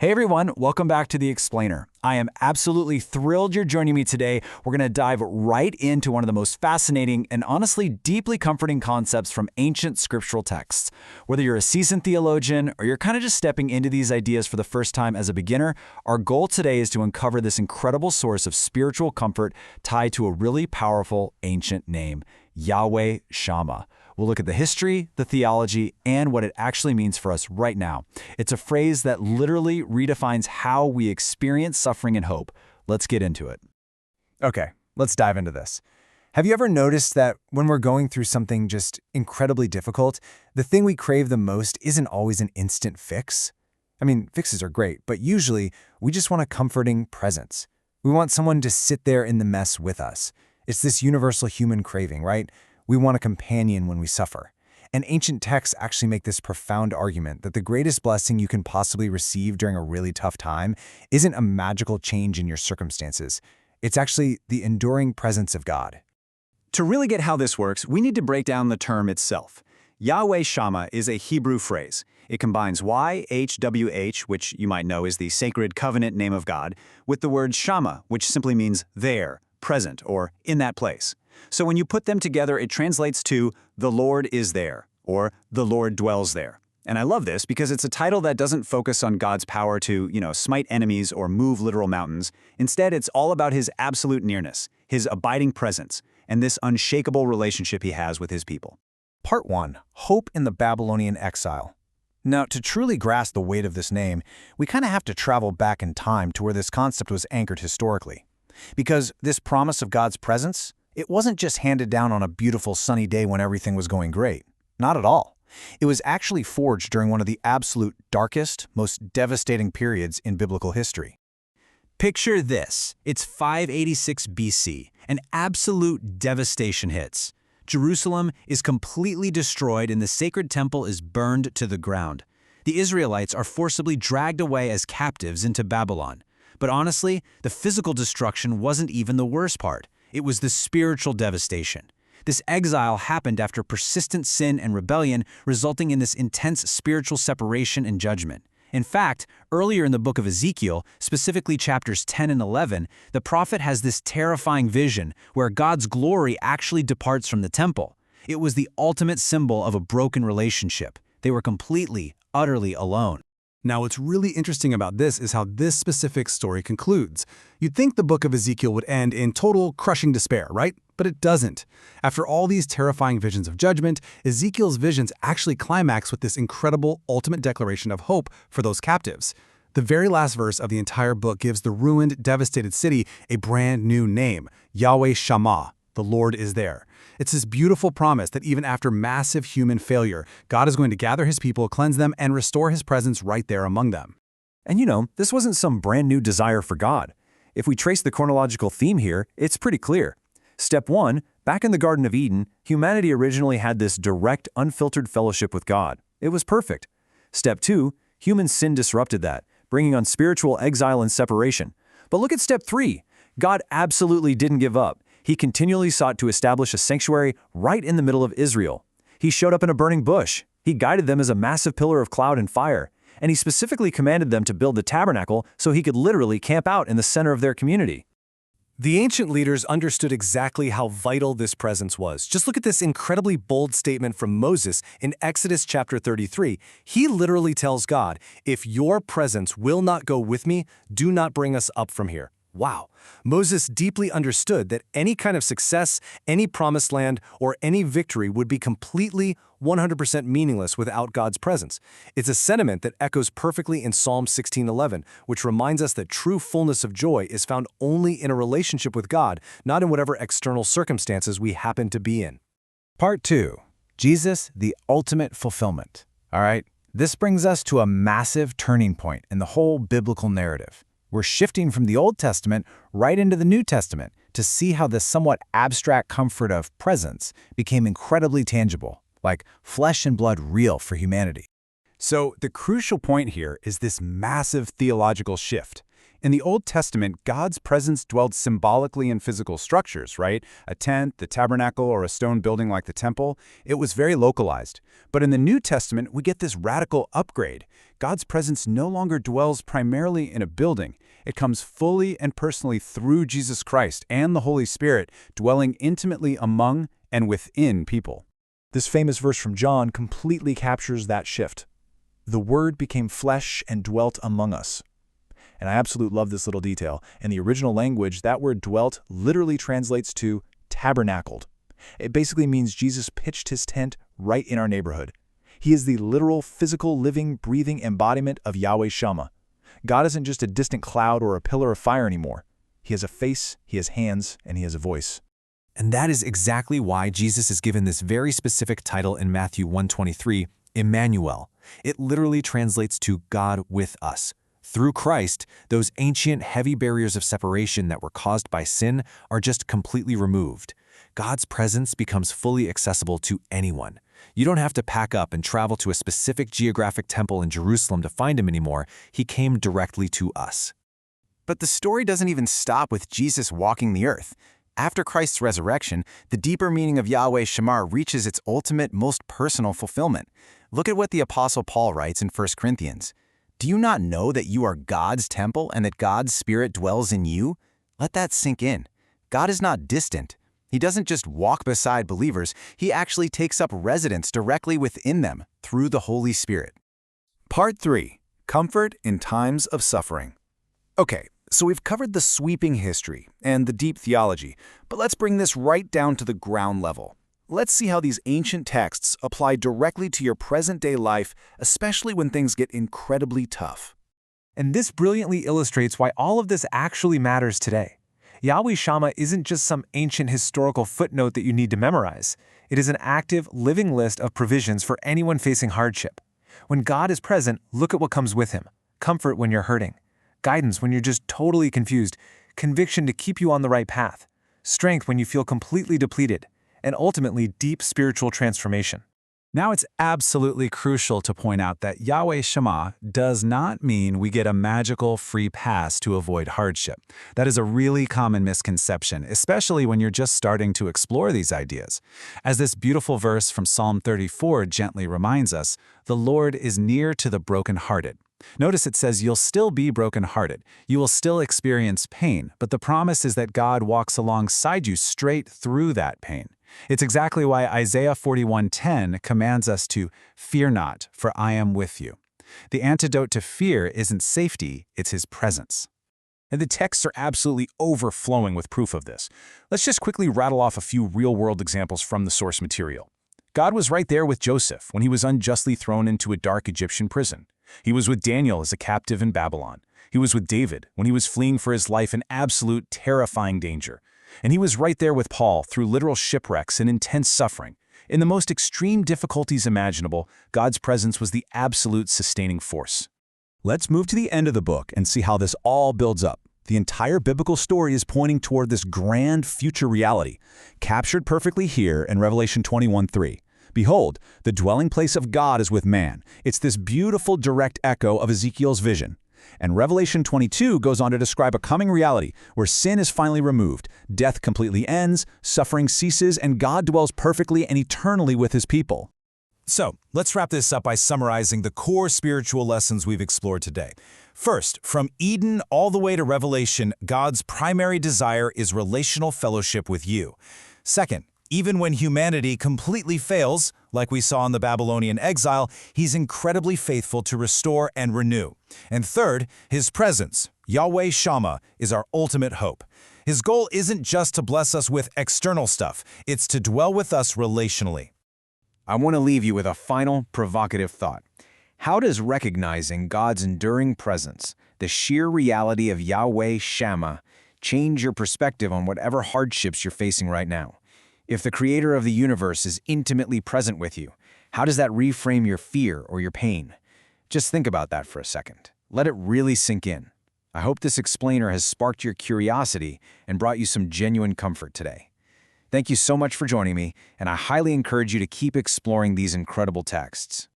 Hey everyone, welcome back to The Explainer. I am absolutely thrilled you're joining me today. We're going to dive right into one of the most fascinating and honestly deeply comforting concepts from ancient scriptural texts. Whether you're a seasoned theologian or you're kind of just stepping into these ideas for the first time as a beginner, our goal today is to uncover this incredible source of spiritual comfort tied to a really powerful ancient name, Yahweh Shammah. We'll look at the history, the theology, and what it actually means for us right now. It's a phrase that literally redefines how we experience suffering and hope. Let's get into it. Okay, let's dive into this. Have you ever noticed that when we're going through something just incredibly difficult, the thing we crave the most isn't always an instant fix? I mean, fixes are great, but usually we just want a comforting presence. We want someone to sit there in the mess with us. It's this universal human craving, right? We want a companion when we suffer. And ancient texts actually make this profound argument that the greatest blessing you can possibly receive during a really tough time isn't a magical change in your circumstances. It's actually the enduring presence of God. To really get how this works, we need to break down the term itself. Yahweh Shammah is a Hebrew phrase. It combines YHWH, which you might know is the sacred covenant name of God, with the word Shammah, which simply means there, present, or in that place. So when you put them together, it translates to "the Lord is there," or "the Lord dwells there." And I love this because it's a title that doesn't focus on God's power to, smite enemies or move literal mountains. Instead, it's all about his absolute nearness, his abiding presence, and this unshakable relationship he has with his people. Part 1. Hope in the Babylonian Exile. Now, to truly grasp the weight of this name, we kind of have to travel back in time to where this concept was anchored historically. Because this promise of God's presence, it wasn't just handed down on a beautiful sunny day when everything was going great. Not at all. It was actually forged during one of the absolute darkest, most devastating periods in biblical history. Picture this. It's 586 BC. An absolute devastation hits. Jerusalem is completely destroyed and the sacred temple is burned to the ground. The Israelites are forcibly dragged away as captives into Babylon. But honestly, the physical destruction wasn't even the worst part. It was the spiritual devastation. This exile happened after persistent sin and rebellion, resulting in this intense spiritual separation and judgment. In fact, earlier in the book of Ezekiel, specifically chapters 10 and 11, the prophet has this terrifying vision where God's glory actually departs from the temple. It was the ultimate symbol of a broken relationship. They were completely, utterly alone. Now, what's really interesting about this is how this specific story concludes. You'd think the book of Ezekiel would end in total crushing despair, right? But it doesn't. After all these terrifying visions of judgment, Ezekiel's visions actually climax with this incredible ultimate declaration of hope for those captives. The very last verse of the entire book gives the ruined, devastated city a brand new name, Yahweh Shammah. The Lord is there. It's this beautiful promise that even after massive human failure, God is going to gather his people, cleanse them, and restore his presence right there among them. And this wasn't some brand new desire for God. If we trace the chronological theme here, it's pretty clear. Step 1, back in the Garden of Eden, humanity originally had this direct, unfiltered fellowship with God. It was perfect. Step 2, human sin disrupted that, bringing on spiritual exile and separation. But look at step 3. God absolutely didn't give up. He continually sought to establish a sanctuary right in the middle of Israel. He showed up in a burning bush. He guided them as a massive pillar of cloud and fire. And he specifically commanded them to build the tabernacle so he could literally camp out in the center of their community. The ancient leaders understood exactly how vital this presence was. Just look at this incredibly bold statement from Moses in Exodus chapter 33. He literally tells God, "If your presence will not go with me, do not bring us up from here." Wow. Moses deeply understood that any kind of success, any promised land, or any victory would be completely 100% meaningless without God's presence. It's a sentiment that echoes perfectly in Psalm 16:11, which reminds us that true fullness of joy is found only in a relationship with God, not in whatever external circumstances we happen to be in. Part 2. Jesus, the ultimate fulfillment. All right, this brings us to a massive turning point in the whole biblical narrative. We're shifting from the Old Testament right into the New Testament to see how this somewhat abstract comfort of presence became incredibly tangible, like flesh and blood real for humanity. So the crucial point here is this massive theological shift. In the Old Testament, God's presence dwelled symbolically in physical structures, right? A tent, the tabernacle, or a stone building like the temple. It was very localized. But in the New Testament, we get this radical upgrade. God's presence no longer dwells primarily in a building. It comes fully and personally through Jesus Christ and the Holy Spirit, dwelling intimately among and within people. This famous verse from John completely captures that shift. The Word became flesh and dwelt among us. And I absolutely love this little detail. In the original language, that word dwelt literally translates to tabernacled. It basically means Jesus pitched his tent right in our neighborhood. He is the literal, physical, living, breathing embodiment of Yahweh Shammah. God isn't just a distant cloud or a pillar of fire anymore. He has a face, he has hands, and he has a voice. And that is exactly why Jesus is given this very specific title in Matthew 1:23, Immanuel. It literally translates to God with us. Through Christ, those ancient, heavy barriers of separation that were caused by sin are just completely removed. God's presence becomes fully accessible to anyone. You don't have to pack up and travel to a specific geographic temple in Jerusalem to find him anymore. He came directly to us. But the story doesn't even stop with Jesus walking the earth. After Christ's resurrection, the deeper meaning of Yahweh Shammah reaches its ultimate, most personal fulfillment. Look at what the Apostle Paul writes in 1 Corinthians. Do you not know that you are God's temple and that God's Spirit dwells in you? Let that sink in. God is not distant. He doesn't just walk beside believers. He actually takes up residence directly within them through the Holy Spirit. Part 3. Comfort in Times of Suffering. Okay, so we've covered the sweeping history and the deep theology, but let's bring this right down to the ground level. Let's see how these ancient texts apply directly to your present-day life, especially when things get incredibly tough. And this brilliantly illustrates why all of this actually matters today. Yahweh Shammah isn't just some ancient historical footnote that you need to memorize. It is an active, living list of provisions for anyone facing hardship. When God is present, look at what comes with him. Comfort when you're hurting. Guidance when you're just totally confused. Conviction to keep you on the right path. Strength when you feel completely depleted. And ultimately, deep spiritual transformation. Now it's absolutely crucial to point out that Yahweh Shammah does not mean we get a magical free pass to avoid hardship. That is a really common misconception, especially when you're just starting to explore these ideas. As this beautiful verse from Psalm 34 gently reminds us, the Lord is near to the brokenhearted. Notice it says you'll still be brokenhearted. You will still experience pain, but the promise is that God walks alongside you straight through that pain. It's exactly why Isaiah 41:10 commands us to fear not, for I am with you. The antidote to fear isn't safety, it's his presence. And the texts are absolutely overflowing with proof of this. Let's just quickly rattle off a few real-world examples from the source material. God was right there with Joseph when he was unjustly thrown into a dark Egyptian prison. He was with Daniel as a captive in Babylon. He was with David when he was fleeing for his life in absolute, terrifying danger. And he was right there with Paul through literal shipwrecks and intense suffering. In the most extreme difficulties imaginable, God's presence was the absolute sustaining force. Let's move to the end of the book and see how this all builds up. The entire biblical story is pointing toward this grand future reality, captured perfectly here in Revelation 21:3. Behold, the dwelling place of God is with man. It's this beautiful direct echo of Ezekiel's vision. And Revelation 22 goes on to describe a coming reality where sin is finally removed, death completely ends, suffering ceases, and God dwells perfectly and eternally with his people. So, let's wrap this up by summarizing the core spiritual lessons we've explored today. First, from Eden all the way to Revelation, God's primary desire is relational fellowship with you. Second, even when humanity completely fails, like we saw in the Babylonian exile, he's incredibly faithful to restore and renew. And third, his presence, Yahweh Shammah, is our ultimate hope. His goal isn't just to bless us with external stuff, it's to dwell with us relationally. I want to leave you with a final, provocative thought. How does recognizing God's enduring presence, the sheer reality of Yahweh Shammah, change your perspective on whatever hardships you're facing right now? If the creator of the universe is intimately present with you, how does that reframe your fear or your pain? Just think about that for a second. Let it really sink in. I hope this explainer has sparked your curiosity and brought you some genuine comfort today. Thank you so much for joining me, and I highly encourage you to keep exploring these incredible texts.